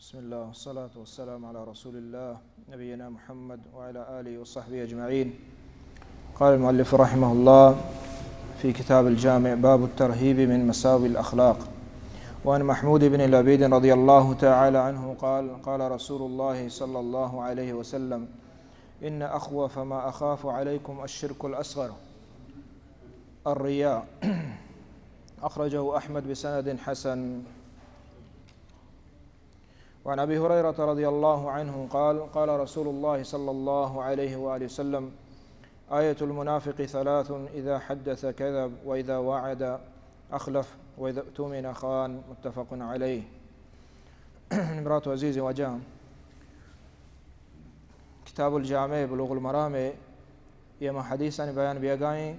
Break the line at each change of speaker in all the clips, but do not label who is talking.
بسم الله والصلاة والسلام على رسول الله نبينا محمد وعلى آله وصحبه أجمعين. قال المؤلف رحمه الله في كتاب الجامع: باب الترهيب من مساوي الأخلاق. وعن محمود بن لبيد رضي الله تعالى عنه قال: قال رسول الله صلى الله عليه وسلم: إن أخوف ما أخاف عليكم الشرك الأصغر الرياء. أخرجه أحمد بسند حسن. وعن أبي هريرة رضي الله عنه قال: قال رسول الله صلى الله عليه وآله وسلم: آية المنافق ثلاث: إذا حدث كذب، وإذا وعد أخلف، وإذا اؤتمن خان. متفق عليه. امرات عزیز وجاں کتاب الجامع بلوغ المرام میں یہ حدیثاً بیان بھی گائیں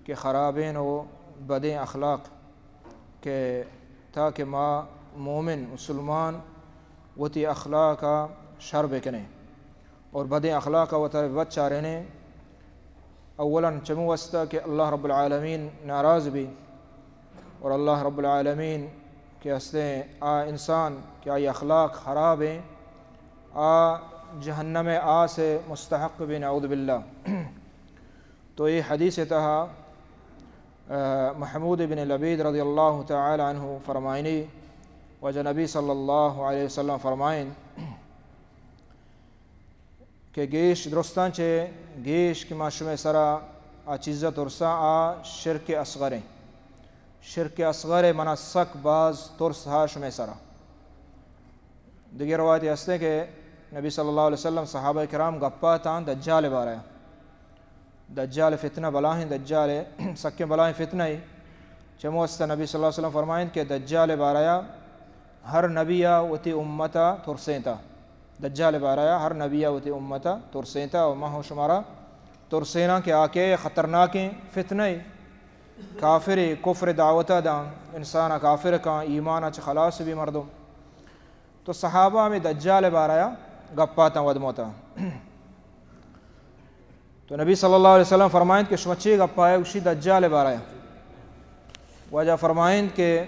کہ خرابین و بدیں اخلاق کہ تاکہ مومن مسلمان وتی اخلاق کا شر بکنے اور بدیں اخلاق کا وطر بد چارنے. اولاً چمو وسطہ کہ اللہ رب العالمین ناراض بھی، اور اللہ رب العالمین کے ہستے انسان کیا یہ اخلاق خراب ہیں، جہنم سے مستحق بھی، نعوذ باللہ. تو یہ حدیث تہا محمود بن لبید رضی اللہ تعالی عنہ فرمائنی وجہ نبی صلی اللہ علیہ وسلم فرمائن کہ گیش درستان چے گیش کی معشوم سرا چیزہ ترسا شرک اصغریں. شرک اصغر منا سک باز ترس شمع سرا. دیگر روایت ہستے کہ نبی صلی اللہ علیہ وسلم صحابہ کرام گپا تان دجال بارہ، دجال فتنہ بلاہیں، دجال سکے بلاہیں فتنہ ہی چمو استا نبی صلی اللہ علیہ وسلم فرمائیں کہ دجال بارہ ہر نبیہ وتی امتا ترسیں تا. دجال بارہ ہر نبیہ وتی امتا ترسیں تا، اور ماہو شمارا ترسینا کہ آکے خطرناکیں فتنہ ہی کافر کفر دعوتہ دان انسان کافر کا ایمان اچھ خلاص بھی مردم. تو صحابہ میں دجال بارہ گپاتا ودموتا. تو نبی صلی اللہ علیہ وسلم فرمائیں کہ شمچی گپائے اسی دجال بارہ وجہ فرمائیں کہ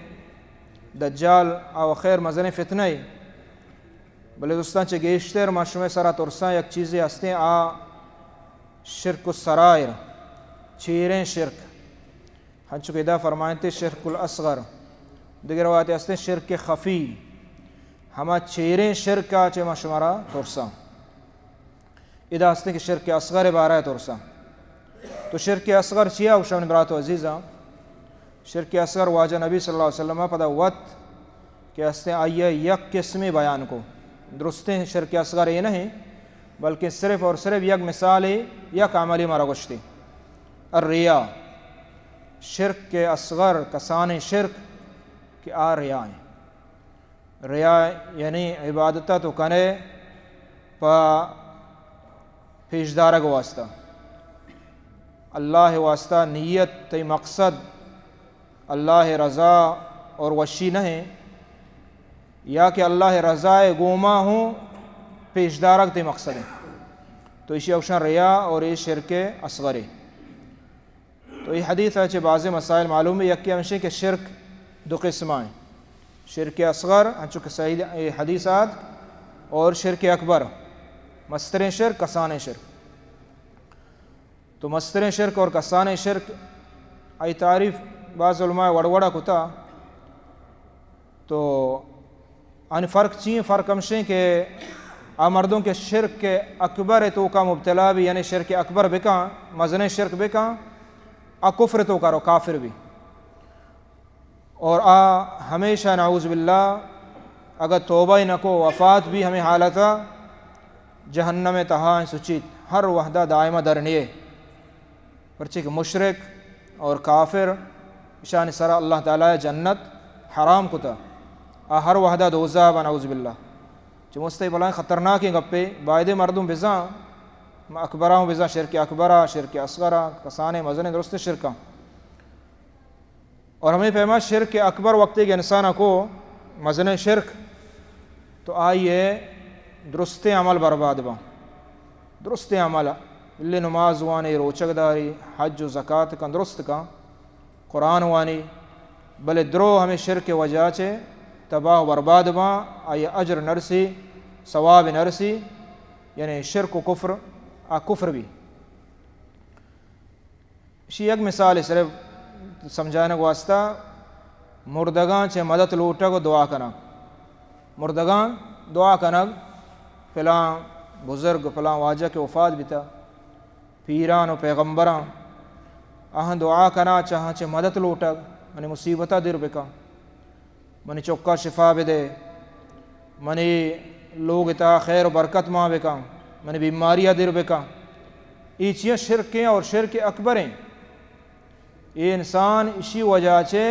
دجال او خیر مزن فتنہ ہی بلے دوستان چے گیشتر معشوم سرا ترساں یک چیزیں ہستے شرک السرائر، چیریں شرک. ہنچو کہ دا فرمائیں تے شرک الاصغر. دیگر روایت ہستے شرک خفی، ہما چیریں شرک کا چے معشومارا ترساں. ادا ہستے کہ شرک اصغر بارہ ترساں. تو شرک اصغر چیا اوشان براتو عزیزاں؟ شرک اصغر واجہ نبی صلی اللہ علیہ وسلم پدا وقت کہ ہستے آئیے یک قسمی بیان کو درستے. شرک اصغر یہ نہیں بلکہ صرف اور صرف یک مثال یک عملی مارا گشتی الریا. شرک کے اصغر کسان شرک کہ ریا ہیں. ریا یعنی عبادتہ تو کنے پا پیشدارک واسطہ، اللہ واسطہ نیت تی مقصد اللہ رضا اور وشی نہیں، یا کہ اللہ رضا گوما ہوں پیشدارک تی مقصد ہے. تو اسی اوشن ریا اور یہ شرک اصغر ہے. تو یہ حدیث ہے بعض مسائل معلوم ہے. یکی ہمشہ کہ شرک دو قسم ہیں: شرک اصغر ہنچو کہ صحیح حدیثات، اور شرک اکبر مستر شرک کسان شرک. تو مستر شرک اور کسان شرک ای تعریف بعض علماء وڑوڑا کتا. تو ان فرق چین فرق ہمشہ کہ مردوں کے شرک کے اکبر تو کا مبتلا بھی، یعنی شرک اکبر بکاں مزن شرک بکاں کفر تو کرو کافر بھی، اور ہمیشہ نعوذ باللہ اگر توبہ ہی نہ کو وفات بھی ہمیں حالتا جہنم تہاں سچیت ہر وحدہ دائمہ درنیے. پرچہ کہ مشرک اور کافر شان سرا اللہ تعالیٰ جنت حرام کتا ہر وحدہ دوزہ نعوذ باللہ. چمستے بلائیں خطرناکی گپے باعدے مردم بزاں اکبراں بزاں شرک اکبرہ شرک اصغرہ کسانے مزن درست شرکاں. اور ہمیں پیما شرک اکبر وقتی کہ انسانہ کو مزن شرک تو آئیے درست عمل برباد با. درست عمل اللہ نماز وانی، روچک داری، حج و زکاة کا درست کا، قرآن وانی، بلے درو ہمیں شرک وجہ چے تباہ و برباد ماں آئی اجر نرسی ثواب نرسی یعنی شرک و کفر کفر بھی شی یک مثال صرف سمجھانے کو واسطہ مردگان چے مدد لوٹا کو دعا کنا مردگان دعا کنگ فلاں بزرگ فلاں واجہ کے وفات بیتا پیران و پیغمبران آہن دعا کنا چاہاں چے مدد لوٹا منی مصیبتہ دیر بکا منی چکا شفا بدے منی لوگ تا خیر و برکت ماں بکا منی بیماریاں دیر بکا یہ چیزیں شرکیں اور شرک اکبر ہیں یہ انسان اسی وجہ سے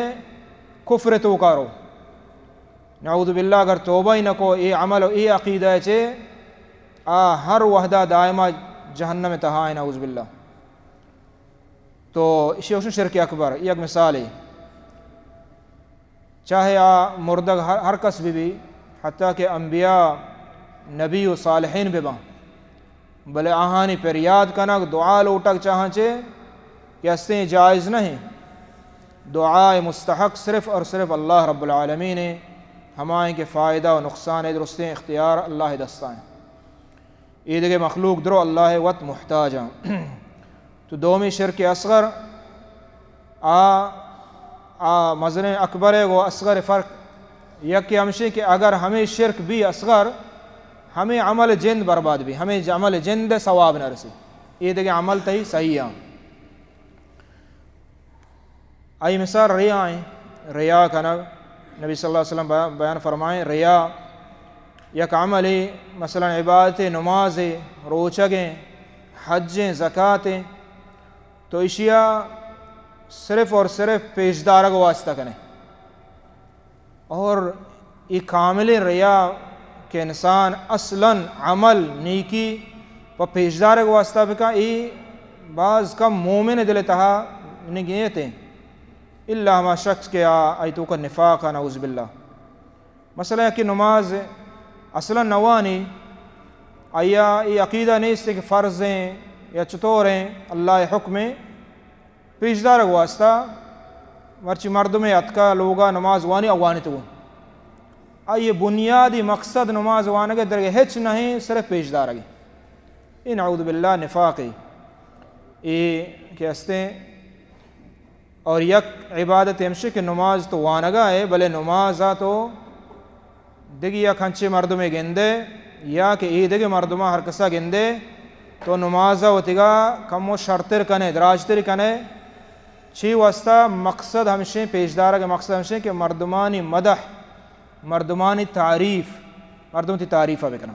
کفر تو کارو نعوذ باللہ اگر توبہ ہی نہ کو یہ عمل و یہ عقیدہ ہے ہر وحدہ دائمہ جہنم تہائیں نعوذ باللہ تو اسی وقت شرک اکبر یہ ایک مثال ہے چاہے مردگ ہر کس بھی حتیٰ کہ انبیاء نبی و صالحین بھی بلے آہانی پر یاد کنک دعا لوٹک چاہاں چے کہ استے جائز نہیں دعائے مستحق صرف اور صرف اللہ رب العالمین ہے ہمائیں کے فائدہ و نقصان درستیں اختیار اللہ دستائیں یہ دیکھے مخلوق درو اللہ وط محتاجاں تو دومی شرک اصغر مزن اکبر ہے وہ اصغر فرق یک ہمشی کہ اگر ہمیں شرک بھی اصغر ہمیں عمل جند برباد بھی ہمیں عمل جند ثواب نہ رسی یہ دیکھیں عمل تہی صحیح ہیں آئی مثال ریا ہیں ریا کا نبی صلی اللہ علیہ وسلم بیان فرمائیں ریا یک عملی مثلا عبادت نمازیں روچگیں حجیں زکاتیں تو اشیاء صرف اور صرف پیشدار کو واسطہ کریں اور یہ کامل ریا کہ انسان اصلاً عمل نیکی و پیشدار کو واسطہ بکا یہ بعض کم مومن دل تہا نگیت ہیں اللہ ہما شخص کے آیتوں کا نفاق نعوذ باللہ مثلا ہے کہ نماز اصلاً نوانی آیا یہ عقیدہ نہیں اس کہ فرض ہیں یا چطور ہیں اللہ حکمیں پیشدار کو واسطہ مرچی مردم اتکا لوگا نماز وانی اوانی تو آئیے بنیادی مقصد نماز وانے کے درگے ہچ نہیں صرف پیشدار آگے یہ نعوذ باللہ نفاق ہے یہ کہستے ہیں اور یک عبادت ہمشہ کہ نماز تو وانگا ہے بلے نمازہ تو دیکھی یا کھنچے مردمیں گندے یا کہ ای دیکھی مردمہ ہر کسا گندے تو نمازہ ہوتیگا کم و شرطر کنے دراجتر کنے چھی واسطہ مقصد ہمشہ پیشدارہ کے مقصد ہمشہ کہ مردمانی مدح مردمانی تعریف مردم تی تعریفہ بکنا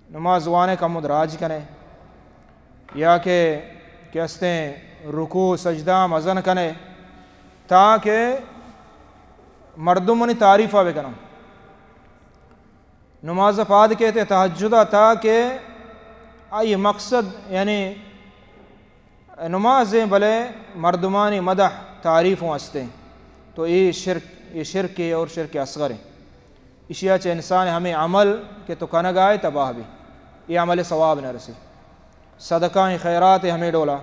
نماز وانے کم و دراج کنے یا کہ کہستے ہیں رکوع سجدہ مزن کنے تاکہ مردمانی تعریفہ بکنا نماز پاد کہتے تہجدہ تاکہ آئی مقصد یعنی نمازیں بلے مردمانی مدح تعریف واسطے تو یہ شرک ہے اور شرک اصغر ہے اشیاء چے انسان ہمیں عمل کہ تو کنگائے تباہ بھی یہ عمل ثواب نہ رسی صدقہ خیرات ہمیں ڈولا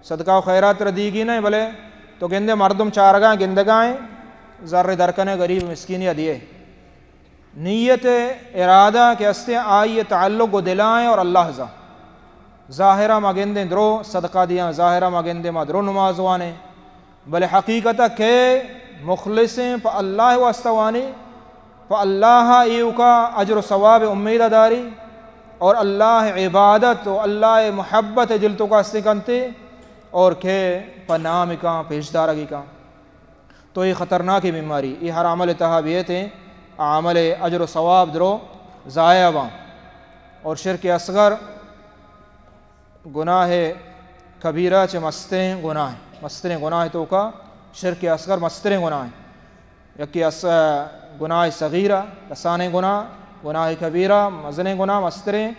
صدقہ و خیرات ردیگی نہیں بلے تو گندے مردم چارگاں گندگائیں ذر درکنے غریب مسکینی دیے نیت ارادہ کہ استے آئی تعلق و دلائیں اور اللہ ظاہرہ ما گندے درو صدقہ دیاں ظاہرہ ما گندے ما درو نماز وانے بلے حقیقتہ کہ مخلصیں پا اللہ واسطوانی پا اللہ ایو کا اجر و ثواب امید داری اور اللہ عبادت و اللہ محبت جلتوں کا استقنتے اور کہ پا نام کا پیشدارگی کا تو یہ خطرناک بیماری یہ ہر عمل تحابیت ہیں عمل اجر و ثواب درو ضائع باں اور شرک اصغر گناہ کبیرہ چے مستریں گناہ تو کا شرک اصغر مستریں گناہ یکی گناہ صغیرہ لسانے گناہ کبیرہ مزنے گناہ مستریں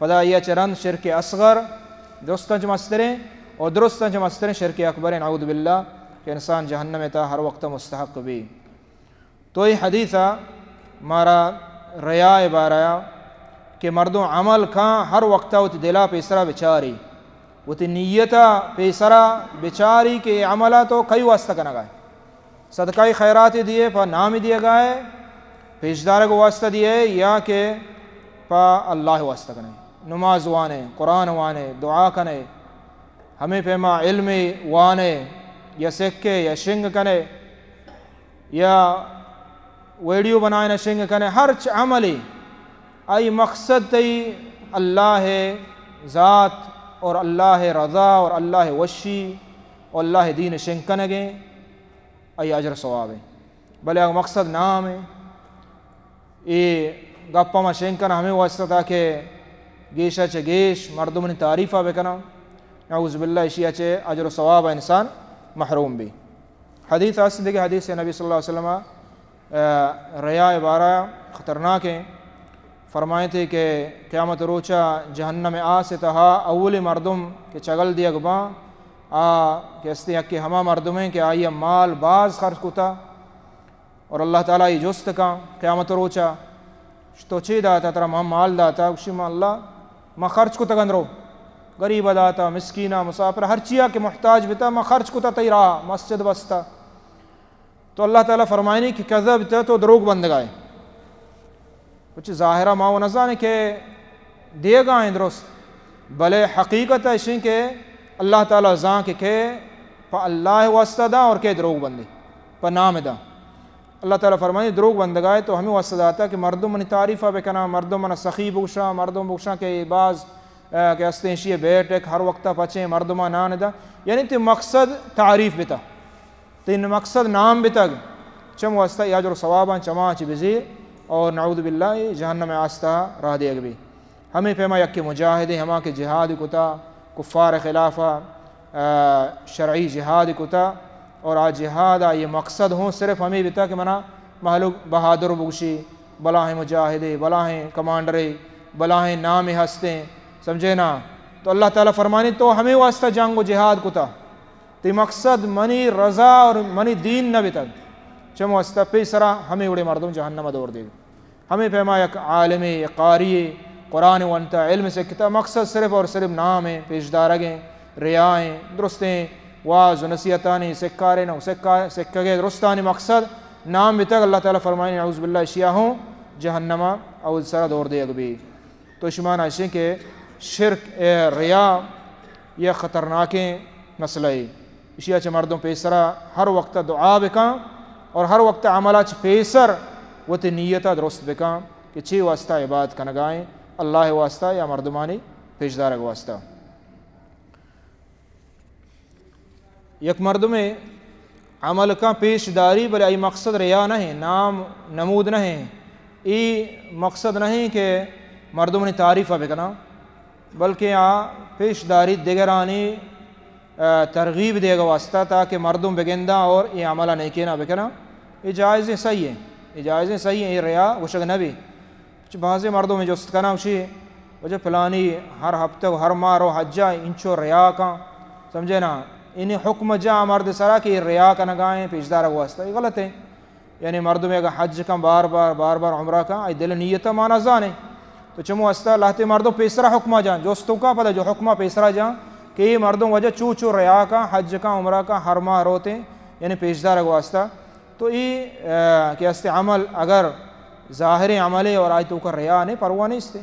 پدا یہ چرند شرک اصغر درستنچ مستریں اور درستنچ مستریں شرک اکبر نعوذ باللہ کہ انسان جہنم تا ہر وقت مستحق بھی تو یہ حدیثہ مارا ریا باریا کہ مردوں عمل کھاں ہر وقتہ وہ دلا پیسرا بچاری وہ نیتہ پیسرا بچاری کہ عملہ تو کئی واسطہ کا نگائے صدقہ خیرات دیے پا نام دیے گئے پیشدار کو واسطہ دیے یا کہ پا اللہ واسطہ کنے نماز وانے قرآن وانے دعا کنے ہمیں پیما علم وانے یا سکے یا شنگ کنے یا ویڈیو بنائے شنگ کنے ہر عملی آئی مقصد تی اللہ ذات اور اللہ رضا اور اللہ وشی اور اللہ دین شنگ کنگے آئی اجر ثواب ہے بلے اگر مقصد نام ہے یہ گپا ما شنگ کنا ہمیں واسطہ تھا کہ گیشہ چے گیش مردمنی تعریفہ بکنا نعوذ باللہ اشیاء چے اجر و ثواب انسان محروم بھی حدیث اس دیکھے حدیث نبی صلی اللہ علیہ وسلم ریا عبارہ خطرناک ہیں فرمائے تھے کہ قیامت روچہ جہنم آ سے تہا اول مردم کے چگل دیا گباں کہ اس نے کہ ہما مردمیں کہ آئیے مال باز خرچ کتا اور اللہ تعالیٰ یہ جست کا قیامت روچہ تو چی داتا ترا مال داتا اسی ما اللہ ما خرچ کتا گندرو غریب داتا مسکینہ مسافر ہر چیزہ کے محتاج بتا ما خرچ کتا تی رہا مسجد بستا تو اللہ تعالیٰ فرمائنی کہ کذب تا تو دروگ بندگائے کچھ ظاہرہ ما و نظانے کہ دے گا ہیں درست بلے حقیقت ہے اشیں کہ اللہ تعالیٰ زان کہ پا اللہ واسطہ دا اور کہ دروگ بندے پا نام دا اللہ تعالیٰ فرمائنی دروگ بندگائے تو ہمیں واسطہ داتا کہ مردم منی تعریفہ بکنا مردم من سخی بوشا مردم بوشا کہ بعض کہ استنشی بیٹ ایک ہر وقتہ پچیں مردمہ نان دا یعنی تی مقصد تعریف بتا تین مقصد نام بتا چم واسطہ اجر و ثواباں چما چی بزیر اور نعوذ باللہ جہنم آستہ راہ دے گا بھی ہمیں پیما یک مجاہدیں ہما کے جہاد کتا کفار خلافہ شرعی جہاد کتا اور آج جہاد یہ مقصد ہوں صرف ہمیں بتا کہ منا محلوق بہادر بگشی بلاہیں مجاہدے بلاہیں کمانڈرے بلاہیں نام ہستیں سمجھے نا تو اللہ تعالیٰ فرمانی تو ہمیں واسطہ جنگ و جہاد کتا تی مقصد منی رضا اور منی دین نہ بتا چم واسطہ پیسرا ہمیں اڑے مردم جہنم دور دے گا ہمیں پیما یک عالم یک قاری قرآن وانتا علم سے کتا مقصد صرف اور صرف نام ہے پیشدارگیں ریائیں درستیں واز و نصیحتانی سکارے نہ سکھگے درستانی مقصد نام بھی تک اللہ تعالیٰ فرمائیں نعوذ باللہ اشیاء ہوں جہنم اول سرا دور دے گا بھی تو شمان ایسے کہ شرک ریا یہ خطرناکیں مسئلہ ہے اشیاء چھ مردوں پیسرا ہر وقت دعا بکاں اور ہر وقت عملہ چھ پیسر وہ تی نیتہ درست بکاں کہ چھ واسطہ عبادت کنگائیں اللہ واسطہ یا مردمانی پیشدارک واسطہ یک مردم عمل کا پیشداری بلے ای مقصد ریا نہیں نام نمود نہیں ای مقصد نہیں کہ مردمانی تعریفہ بکنا بلکہ پیشداری دیگرانی ترغیب دے گا واسطہ تاکہ مردم بگندہ اور یہ عملہ نہیں کینا بکنا یہ جائزیں صحیح ہیں یہ جائزیں صحیح ہیں یہ ریا وشک نبی بعض مردوں میں جست کنا اسی وجہ پلانی ہر ہفتہ ہر مارو حجہ انچو ریا کا سمجھے نا انہیں حکم جا مرد سرا کہ یہ ریا کا نگائیں پیشدار واسطہ یہ غلط ہے یعنی مردوں میں اگر حج کا بار بار عمرہ کا ای دل نیتہ مانا زانے تو چمو واسطہ لاتے مردوں پیسرا حکمہ جان جوستوں کا پتہ جو حکمہ پیسرا جان کہ یہ مردوں وجہ چو ریا کا حج کا عمرہ کا ہر ماہ روتے یعنی پیشدار واسطہ تو یہ کہ است عمل اگر ظاہر عمل اور آج تو کا ریا نہیں پرواہ نہیں استے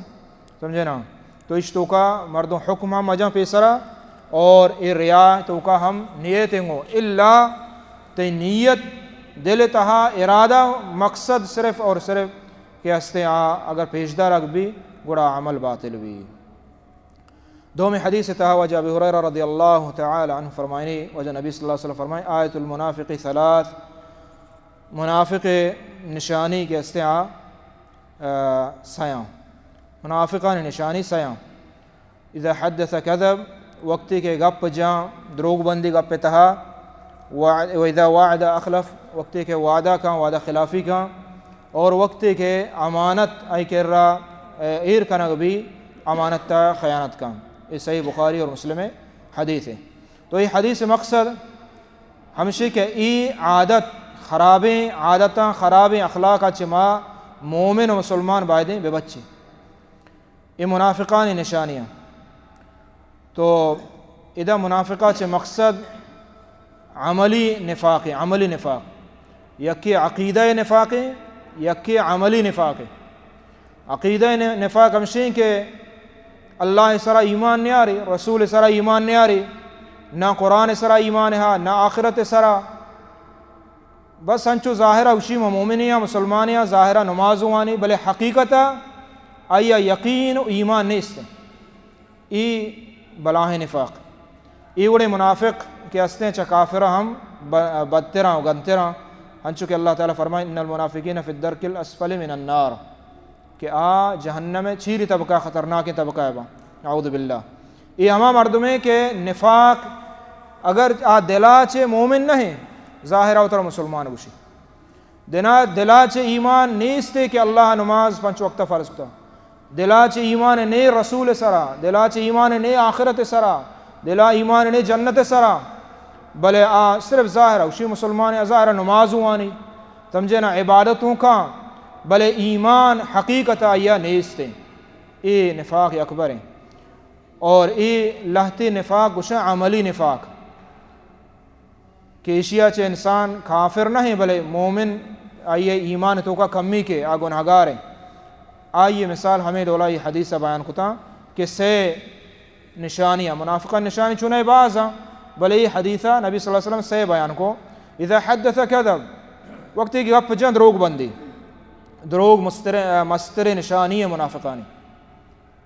سمجھے نا تو اس تو کا مردوں حکمہ مجاں پیسرا اور یہ ریا تو کا ہم نیتیں گو اللہ تی نیت دل تہا ارادہ مقصد صرف اور صرف کہ ہستے اگر پیشدار اگ بھی گڑا عمل باطل بھی دو میں حدیث تہا وجہ ابی ہریرہ رضی اللہ تعالی عنہ فرمائنی وجہ نبی صلی اللہ علیہ وسلم فرمائیں آیت المنافق ثلاث منافق نشانی کے ہستے سیاں منافقان نشانی سیاں اذا حدث کذب وقتی کے گپ جاں دروغ بندی گپ تہا وَإِذَا وَعْدَ اخلف وقتی کے وعدہ کا وعدہ خلافی کا اور وقتی کے امانت ای کر رہا ایر کنگ بھی امانت تا خیانت کا یہ صحیح بخاری اور مسلم حدیث ہے تو یہ حدیث مقصد ہمشہ کہ ای عادت خرابیں عادتاں خرابیں اخلاق چما مومن و مسلمان بائدیں بے بچے یہ منافقان نشانیاں تو ادا منافقہ چھ مقصد عملی نفاق ہے عملی نفاق یکی عقیدہ نفاق ہے، یکی عملی نفاق ہے۔ عقیدہ نفاق ہمشیں کہ اللہ سرا ایمان نہیں آ رہی، رسول سرا ایمان نہیں آ رہی، نہ قرآن سرا ایمان ہے نہ آخرت سرا، بس ہنچو ظاہرہ اوشی مومنیاں مسلمانیاں ظاہرہ نمازوانی بلے حقیقتا آیا یقین و ایمان نہیں استے، ای بلاہ نفاق، ای وڑے منافق کہ استے چا کافرہ ہم بدتراں و گنتراں، ہنچو کہ اللہ تعالیٰ فرمائے ان المنافقین فی الدرک الاسفل من النار، کہ جہنم چھیری طبقہ خطرناک طبقہ ہے با، اعوذ باللہ۔ یہ ہما مردمیں کہ نفاق اگر دلا چے مومن نہیں ظاہرہ اتر مسلمان گوشی، دلا چے ایمان نیستے کہ اللہ نماز 5 وقت فرض کتا، دلا چے ایمان نے رسول سرا، دلا چے ایمان نے آخرت سرا، دلا ایمان نے جنت سرا، بلے صرف ظاہرہ اوشی مسلمان ظاہرہ نمازوانی سمجھے نا عبادتوں کا، بلے ایمان حقیقتا یا نیستے، اے نفاق اکبر ہیں۔ اور اے لہتے نفاق گشا عملی نفاق کہ اشیاء چے انسان کافر نہیں بلے مومن آئیے ایمان تو کا کمی کے گنہگار ہیں۔ آئیے مثال ہمیں دولا یہ حدیث بیان کتا کہ 6 نشانیاں منافقہ نشانی چنے بازاں، بلے یہ حدیثہ نبی صلی اللہ علیہ وسلم 6 بیان کو، اذا حدث کذب، وقتی کی گپ جان دروغ بندی، دروغ مستر نشانی ہے منافقانی،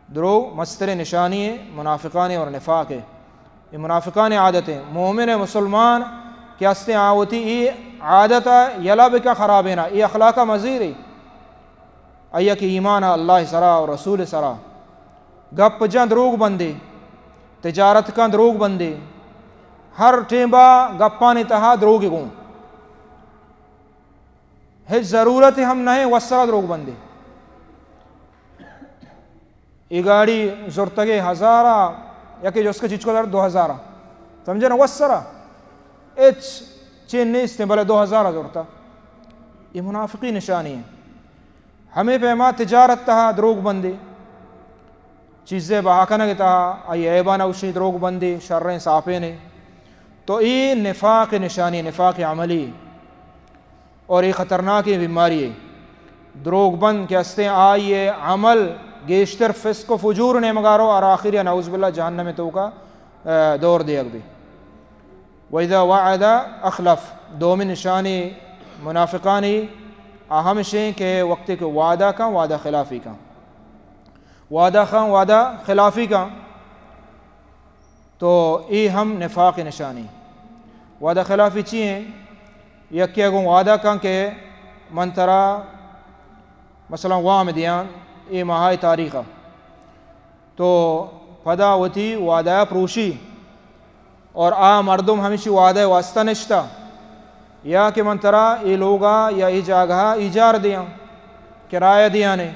دروغ مستر نشانی ہے منافقانی اور نفاق ہے، یہ منافقانی عادتیں۔ مومن مسلمان کہ استے آوتی یہ عادت یلا بکا خرابینا، یہ اخلاق مزیر ہے، ایا کہ ایمان اللہ سرا اور رسول سرا، گپ جان دروغ بندی، تجارت کا دروغ بندی، ہر ٹیمبا گپانی تہا دروغ گون، ہیچ ضرورت ہم نہیں وسرا دروغ بندی، یہ گاڑی زورتگے 1000 یا کہ جو اس کے چیز کو در 2000 سمجھے نا وسرا ایچ چین نہیں استے بلے 2000 زورتا، یہ منافقی نشانی ہے۔ ہمیں پیما تجارت تہا دروغ بندی، چیزیں بہاکنگ تہا آئی عیبان اوشی دروغ بندی، شریں صافے نے، تو یہ نفاق نشانی، نفاق عملی، اور یہ خطرناک بیماری ہے۔ دروغ بند کے استے آئیے عمل گیشتر فسق و فجور نے مگارو اور آخر یا نعوذ باللہ جہنم میں تو کا دور دے بھی۔ وَإِذَا وَعَدَ أَخْلَفَ، دومی نشانی منافقانی اہم شیں کہ وقت کے وعدہ کا وعدہ خلافی کا، وعدہ خان وعدہ خلافی کا، تو یہ ہم نفاق نشانی۔ وعدہ خلافی چیئیں یکی اگوں وعدہ کن کہ منترا مثلا وام دیان یہ ماہی تاریخہ تو پدا ہوتی وعدہ پروشی اور مردم ہمیشہ وعدہ واسطہ نشتا، یا کہ منترا یہ لوگا یا یہ جاگہ ایجار دیاں کرایہ دیانے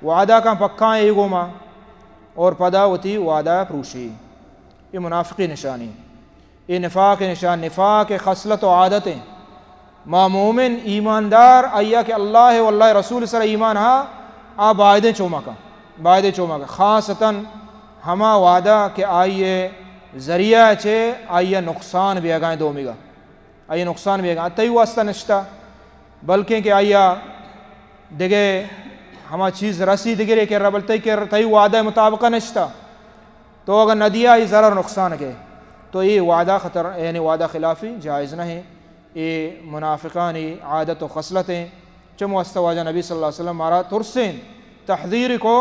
وعدہ کا پکاں ایگو ماں اور پدا ہوتی وعدہ پروشی، یہ منافقی نشانی، یہ نفاق نشان، نفاق خصلت و عادتیں۔ ما مومن ایماندار آیا کہ اللہ واللہ رسول سر ایمان ہاں باعدیں چوما کا خاصتاً ہما وعدہ کہ آئیے ذریعہ چھے آئیے نقصان بھی آگائیں دومی گا، آئیے نقصان بھی آگائیں تیو واسطہ نشتا، بلکہ کہ آئیے دیگے ہما چیز رسی دیگرے کہ ربلتے کہ تیو وعدہ مطابقہ نشتا، تو اگر ندیہ یہ ضرر نقصان کے تو یہ وعدہ خطر یعنی وعدہ خلافی جائز نہیں، یہ منافقانی عادت و خصلتیں چم واسطہ واجہ نبی صلی اللہ علیہ وسلم مارا ترسین تحذیر کو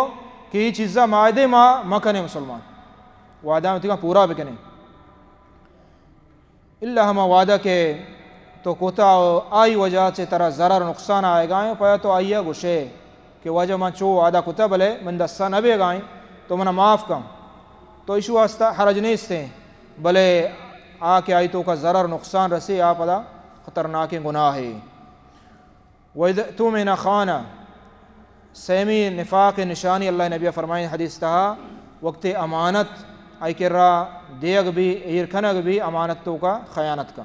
کہ یہ چیزہ معاہدے ماں کنے مسلمان وعدہ میں پورا بکنے اللہ ہما وعدہ کے تو کوتا آئی وجہ سے طرح ضرر نقصان آئے گائیں پایا تو آئیے گوشے کہ وجہ ماں چو وعدہ کتا بلے من دسا نبے گائیں تو منہ معاف کم تو ایشو واسطہ حرج نہیں استے بلے کے آئی تو کا ضرر نقصان رسی پدا خطرناک گناہ ہے۔ وَإِذَا تُؤْمِنَ خَانَ، سیمی نفاق نشانی اللہ نبی فرمائیں حدیث تہا وقت امانت آئی کر رہا دیگ بھی ایرکھنگ بھی امانت تو کا خیانت کا،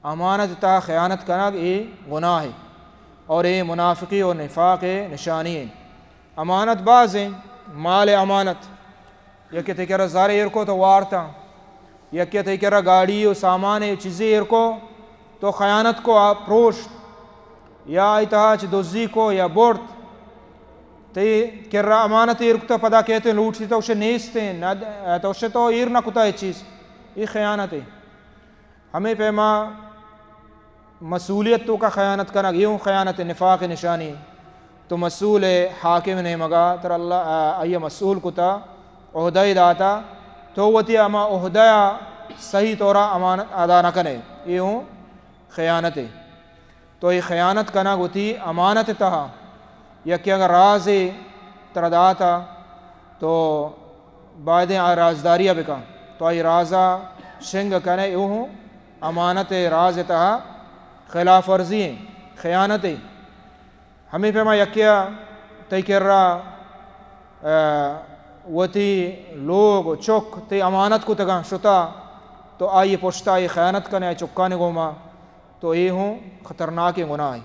امانت تا خیانت کنگ یہ گناہ ہے اور یہ منافقی اور نفاق نشانی ہے۔ امانت باز ہیں، مال امانت یکی تے کہہ زارے ایرکو تو وارتا، یکی تے کہہ گاڑی و سامان چیزیں ایرکو تو خیانت کو آپ پروشت یا ایتہاچ دوزی کو یا بورت تی کرا امانت رکتا پدا کہتے ہیں لوٹتی تو اسے نیستے تو اسے تو ایر نہ کتا ہے چیز یہ خیانت ہے. ہمیں پیما مسئولیت تو کا خیانت کرنا یوں خیانت نفاق نشانی تو مسئول حاکم نے مگا تر اللہ آئیے مسئول کتا عہدہ داتا تو وتی اما عہدہ صحیح طورا امانت ادا نہ کرے یوں خیانت ہے. تو یہ خیانت کرنا گوتی امانت تہا یا کہ اگر راز ترداتا تو بعد رازداریہ بکا تو آئی رازہ شنگ کنے یوں امانت راز تہا خلاف ورزی ہیں خیانت ہے. ہمیں پیما یکیا تی کر رہا وتی لوگ چک تی امانت کو تگا شتا تو آئی پوشتا آئی خیانت کنے آئی چکانے گوما تو یہ ہوں خطرناک گناہ ہے.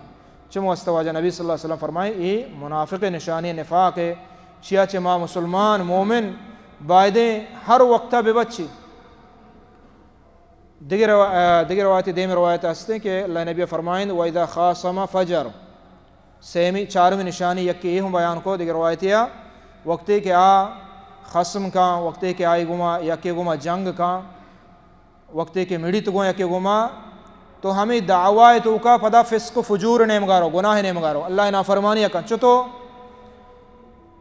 چمو استواجہ نبی صلی اللہ علیہ وسلم فرمائے یہ منافق نشانی نفاق ہے. چیا چما مسلمان مومن بائدیں ہر وقتہ بے بچی دیگر روایتی دیم روایت ہستے ہیں کہ اللہ نبی فرمائیں وَإِذَا خَاصَمَ فَجَرْ سیمی چارمی نشانی یکی یہ ہوں بیان کو دیگر روایتیہ وقتی کہ خصم کا وقتی کہ آئی گما یکی گما جنگ کا وقتی کہ مڑیت گو یکی گما تو ہمیں دعوائے تو کا پدا فسق و فجور نیمگارو گناہ نیمگارو اللہ نافرمانی یکن چو تو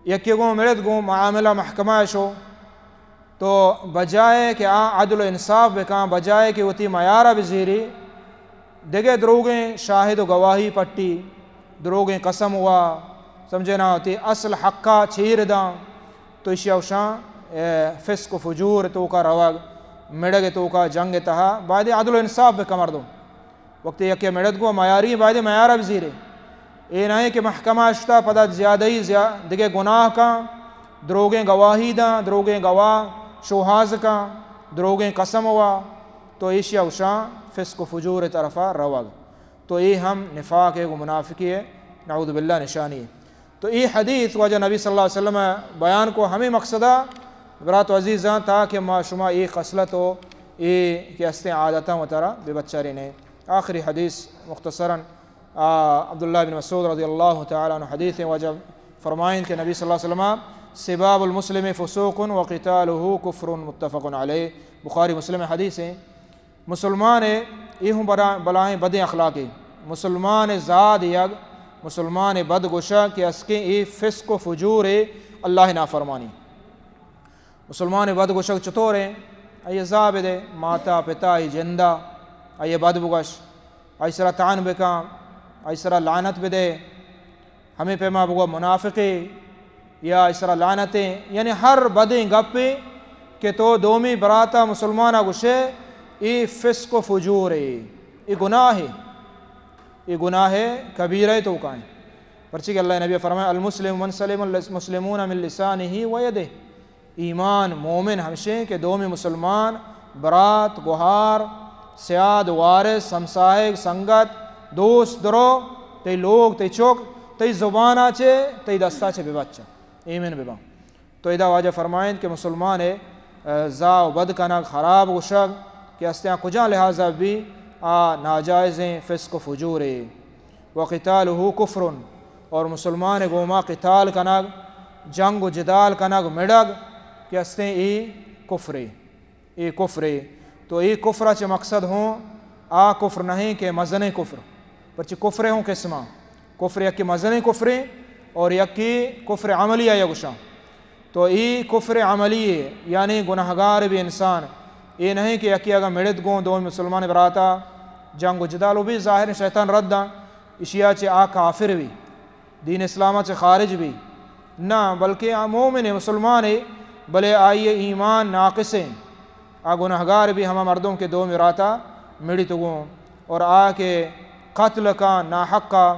یکی گو مڑت گو معاملہ محکمہ شو تو بجائے کہ عدل و انصاف بکاں بجائے کہ وتی معیارہ بزیری دیگے دروگیں شاہد و گواہی پٹی دروگیں قسم ہوا سمجھے نہ ہوتی اصل حقہ چھیر داں تو اشیاء فسق و فجور تو کا روگ مڑگ تو کا جنگ تہا بعد عدل و انصاف بکا مردوں وقت یکی مڑت گو معیاری بعد معیارہ بزیرے اے نہیں کہ محکمہ اشتا پدا زیادہ ہی دیگے گناہ کا دروگیں گواہی داں دروگیں گواہ شوہاز کا دروگیں قسم ہوا تو ایشیا اشاں فسق و فجور طرفہ روگ تو یہ ہم نفاق ہے وہ منافقی ہے نعوذ باللہ نشانی ہے. تو یہ حدیث وجہ نبی صلی اللہ علیہ وسلم بیان کو ہمیں مقصدہ برات و عزیزاں تاکہ ما شما یہ خصلت ہو یہ کہ استے عادتاں و طرح بے بچارے نے. آخری حدیث مختصراً عبداللہ بن مسعود رضی اللہ تعالیٰ عنہ حدیث وجہ فرمائیں کہ نبی صلی اللہ علیہ وسلم سباب المسلم فسوق وقتالہ کفر متفق علیہ بخاری مسلم حدیث ہیں. مسلمان یہ ہوں بلائیں بد اخلاقی مسلمان زاد یگ مسلمان بد گشا کہ اس کے یہ فسق و فجور اللہ نافرمانی مسلمان بد گشا چطور ہیں یہ زابد ماتا پتا جندہ یہ بد بگش ایسرا تعان بکا ایسرا لعنت بدے ہمیں پیما بگو منافقی یا ایسرا لعنتیں یعنی ہر بدیں گپے کہ تو دومی براتا مسلمانہ گشے یہ فسق و فجور ہے یہ گناہ ہے یہ گناہ کبیرہ تو کائیں پرچہ کہ اللہ نبی فرمائے المسلم من سلم المسلمون من لسانہ و یدہ ایمان مومن ہمشہ کہ دومی مسلمان برات گوہار سیاد وارث ہمسائے سنگت دوست درو تی لوگ تی چوک تی زبان آچے تی دستا چے بے بچہ ایمن بے با تو ادا واجہ فرمائیں کہ مسلمان زا و بد کنک خراب گشک کہ استیاں کجا لہذا بھی ناجائزیں فسق و فجور وقتالہ کفر اور مسلمان گوما قتال کنگ جنگ و جدال کنگ مڑگ کہ استیں ای کفر تو ای کفر چے مقصد ہوں کفر نہیں کہ مزن کفر پرچہ کفر ہوں قسمہ کفر یکی مزن کفر اور یکی کفر عملی یگشاں تو ای کفر عملی یعنی گناہگار بھی انسان یہ نہیں کہ یکی اگر مڑت گوں دو مسلمان براتا جنگ و جدال بھی ظاہر شیطان رداں اشیاء چے کافر بھی دین اسلامہ چے خارج بھی نہ بلکہ مومن مسلمان بلے آئیے ایمان ناقص ہیں گناہگار بھی ہمہ مردوں کے دو مراتا مڑت گوں اور کے قتل کا ناحق کا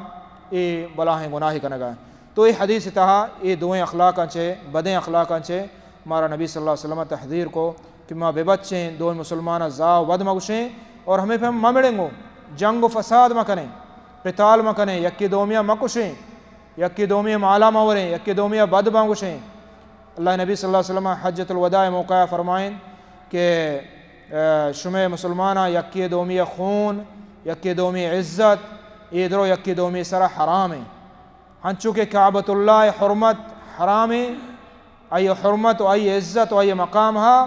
یہ بلاہیں گناہی کنگا تو یہ حدیث تہا یہ دوئیں اخلاقاں چے بدیں اخلاقاں چے ہمارا نبی صلی اللہ علیہ وسلم تحذیر کو کہ ماں بے بچیں دو مسلمان زا و بد مگشیں اور ہمیں پہ ممڑیں گو جنگ و فساد مکنیں قتال مکنیں یکی دومیہ مکشیں یکی دومیہ معالا موریں یکی دومیہ بد مگشیں. اللہ نبی صلی اللہ علیہ وسلم حجۃ الوداع موقع فرمائیں کہ شمع مسلمانہ یکی دومیہ خون یکی دومی عزت یہ درو یکی دومی سرا حرام ہے ہنچو کہ کعبۃ اللہ حرمت حرام ہے ای حرمت و ای عزت و ای مقام ہا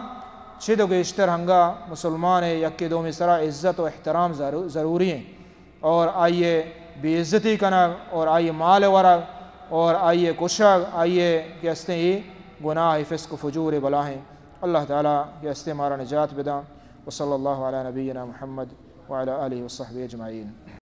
چھدو گیشتر ہنگا مسلمان ہے یکی دومی سرا عزت و احترام ضروری ہیں اور آئیے بے عزتی کنگ اور آئیے مال ورگ اور آئیے کشگ آئیے کہ استے ہی گناہ فسق و فجور بلا ہیں اللہ تعالیٰ کہ استے مارا نجات بداں وصلی اللہ علی نبینا محمد وعلی آلہ وصحبہ اجمعین.